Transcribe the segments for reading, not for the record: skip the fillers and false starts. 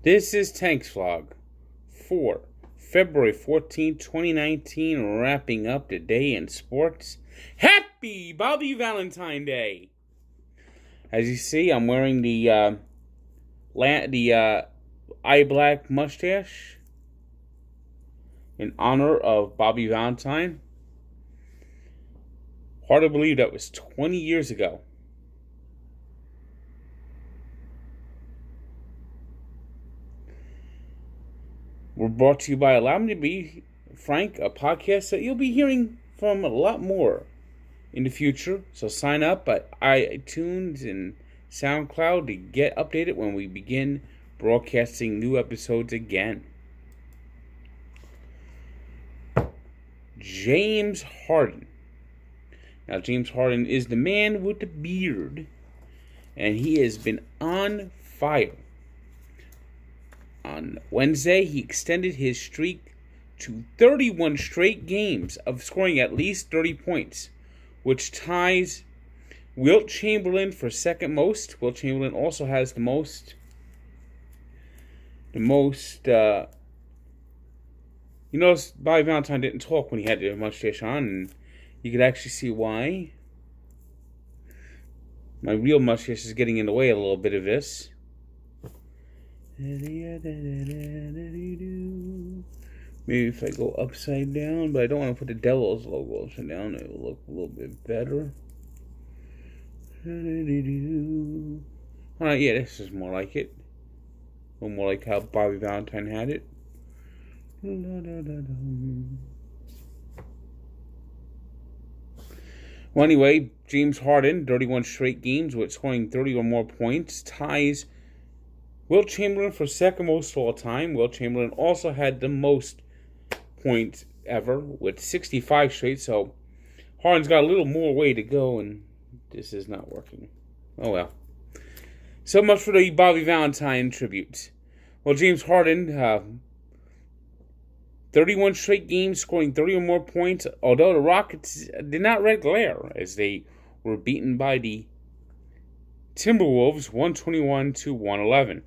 This is Tank's Vlog for February 14, 2019, wrapping up the day in sports. Happy Bobby Valentine Day! As you see, I'm wearing the eye black mustache in honor of Bobby Valentine. Hard to believe that was 20 years ago. We're brought to you by Allow Me to Be Frank, a podcast that you'll be hearing from a lot more in the future. So sign up at iTunes and SoundCloud to get updated when we begin broadcasting new episodes again. James Harden. Now, James Harden is the man with the beard, and he has been on fire. On Wednesday, he extended his streak to 31 straight games of scoring at least 30 points, which ties Wilt Chamberlain for second most. Wilt Chamberlain also has the most. You notice Bobby Valentine didn't talk when he had the mustache on, and you could actually see why. My real mustache is getting in the way a little bit of this. Maybe if I go upside down, but I don't want to put the Devil's logo upside down. It will look a little bit better. Alright, yeah, this is more like it. A little more like how Bobby Valentine had it. Well, anyway, James Harden, 31 straight games with scoring 30 or more points, ties Wilt Chamberlain for second most all time. Wilt Chamberlain also had the most points ever with 65 straight, so Harden's got a little more way to go, and this is not working. Oh well. So much for the Bobby Valentine tribute. Well, James Harden, 31 straight games scoring 30 or more points, although the Rockets did not red glare as they were beaten by the Timberwolves 121-111.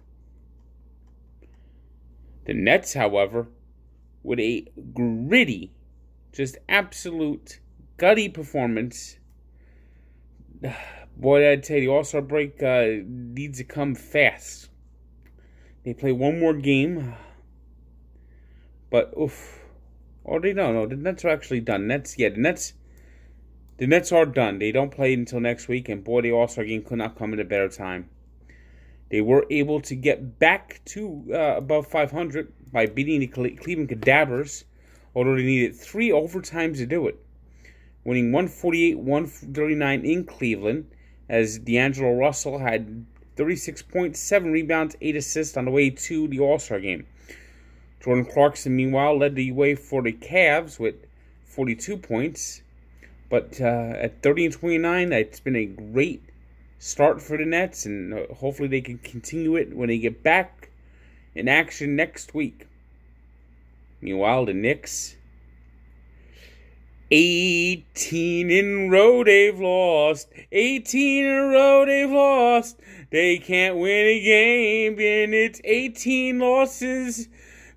The Nets, however, with a gritty, just absolute gutty performance. Boy, I'd say the All-Star break needs to come fast. They play one more game, but or they don't know. The Nets are actually done. The Nets are done. They don't play until next week, and boy, the All-Star game could not come at a better time. They were able to get back to above 500 by beating the Cleveland Cadavers, although they needed 3 overtimes to do it, winning 148-139 in Cleveland, as D'Angelo Russell had 36 points, 7 rebounds, 8 assists on the way to the All-Star game. Jordan Clarkson, meanwhile, led the way for the Cavs with 42 points, but at 30-29, it's been a great start for the Nets, and hopefully they can continue it when they get back in action next week. Meanwhile, the Knicks, 18 in a row they've lost. 18 in a row they've lost. They can't win a game, and it's 18 losses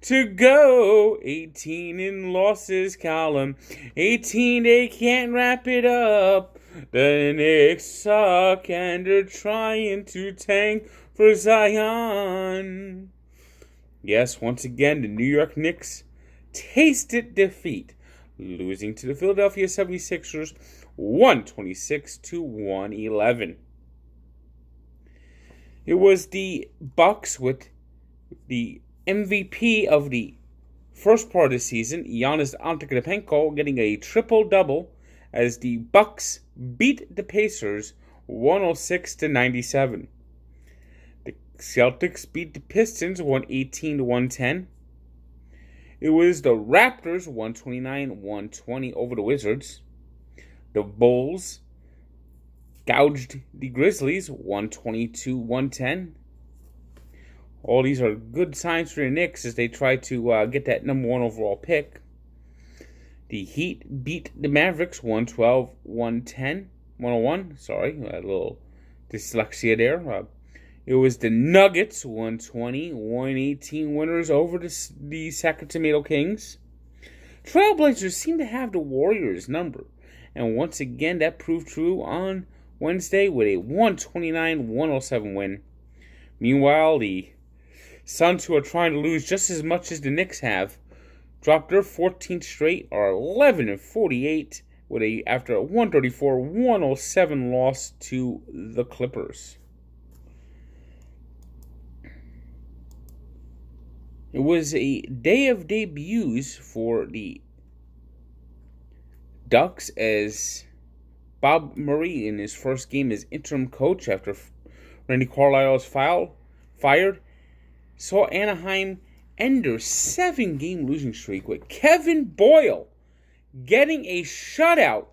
to go. 18 in losses column. 18, they can't wrap it up. The Knicks suck, and they're trying to tank for Zion. Yes, once again, the New York Knicks tasted defeat, losing to the Philadelphia 76ers 126-111. It was the Bucks with the MVP of the first part of the season, Giannis Antetokounmpo, getting a triple-double as the Bucks beat the Pacers 106-97. The Celtics beat the Pistons 118-110. It was the Raptors 129-120 over the Wizards. The Bulls gouged the Grizzlies 122-110. All these are good signs for the Knicks as they try to get that number 1 overall pick. The Heat beat the Mavericks 112-101. Sorry, a little dyslexia there. It was the Nuggets, 120-118 winners over the Sacramento Kings. Trailblazers seem to have the Warriors' number, and once again that proved true on Wednesday with a 129-107 win. Meanwhile, the Suns, who are trying to lose just as much as the Knicks have, dropped their 14th straight, are 11-48 after a 134-107 loss to the Clippers. It was a day of debuts for the Ducks as Bob Murray, in his first game as interim coach after Randy Carlisle was fired, saw Anaheim end their 7-game losing streak with Kevin Boyle getting a shutout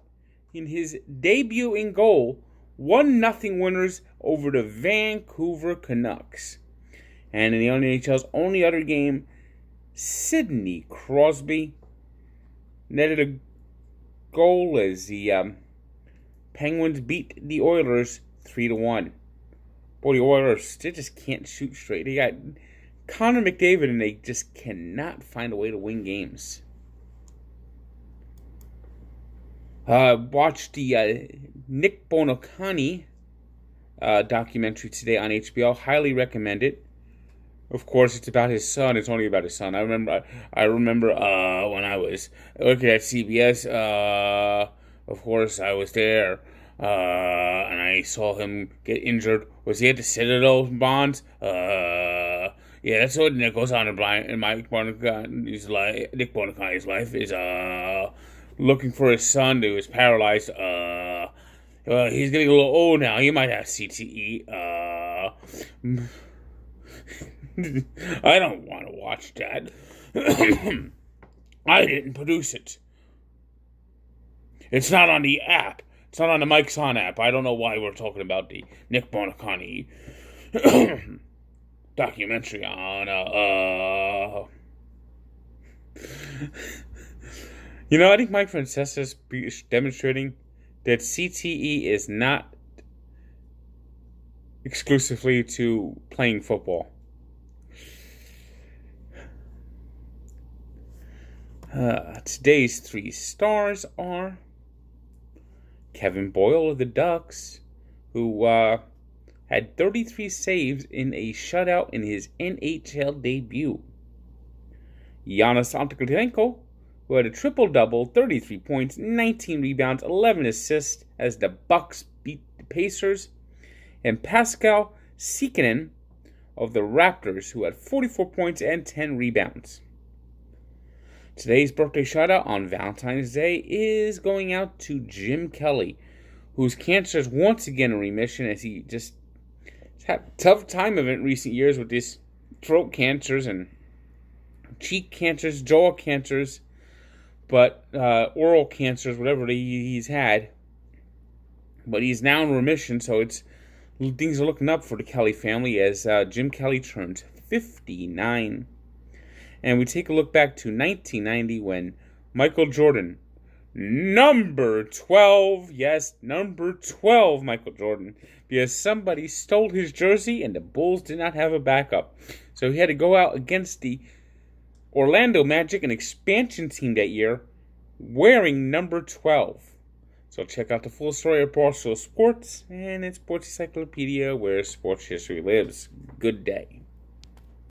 in his debut in goal, 1-0 winners over the Vancouver Canucks. And in the NHL's only other game, Sidney Crosby netted a goal as the Penguins beat the Oilers 3-1. Boy, the Oilers, they just can't shoot straight. They got Connor McDavid, and they just cannot find a way to win games. Watched the Nick Buoniconti documentary today on HBO. Highly recommend it. Of course, it's about his son. It's only about his son. I remember when I was working at CBS. Of course, I was there, and I saw him get injured. Was he at the Citadel Bonds? Yeah, that's what goes on in Mike Buoniconti's life. Nick Buoniconti's life is looking for his son who is paralyzed. He's getting a little old now. He might have CTE. I don't want to watch that. I didn't produce it. It's not on the app. It's not on the Mike's On app. I don't know why we're talking about the Nick Buoniconti documentary on I think Mike Francesa is demonstrating that CTE is not exclusively to playing football. Today's 3 stars are Kevin Boyle of the Ducks, who had 33 saves in a shutout in his NHL debut. Giannis Antetokounmpo, who had a triple-double, 33 points, 19 rebounds, 11 assists as the Bucks beat the Pacers. And Pascal Siakam of the Raptors, who had 44 points and 10 rebounds. Today's birthday shout-out on Valentine's Day is going out to Jim Kelly, whose cancer is once again in remission as he just had a tough time of it in recent years with these throat cancers and cheek cancers, jaw cancers, but oral cancers, whatever he's had. But he's now in remission, so things are looking up for the Kelly family as Jim Kelly turns 59. And we take a look back to 1990 when Michael Jordan, number 12, yes, number 12 Michael Jordan, because somebody stole his jersey and the Bulls did not have a backup. So he had to go out against the Orlando Magic, an expansion team that year, wearing number 12. So check out the full story of Barstool Sports and its Sports Encyclopedia, where sports history lives. Good day.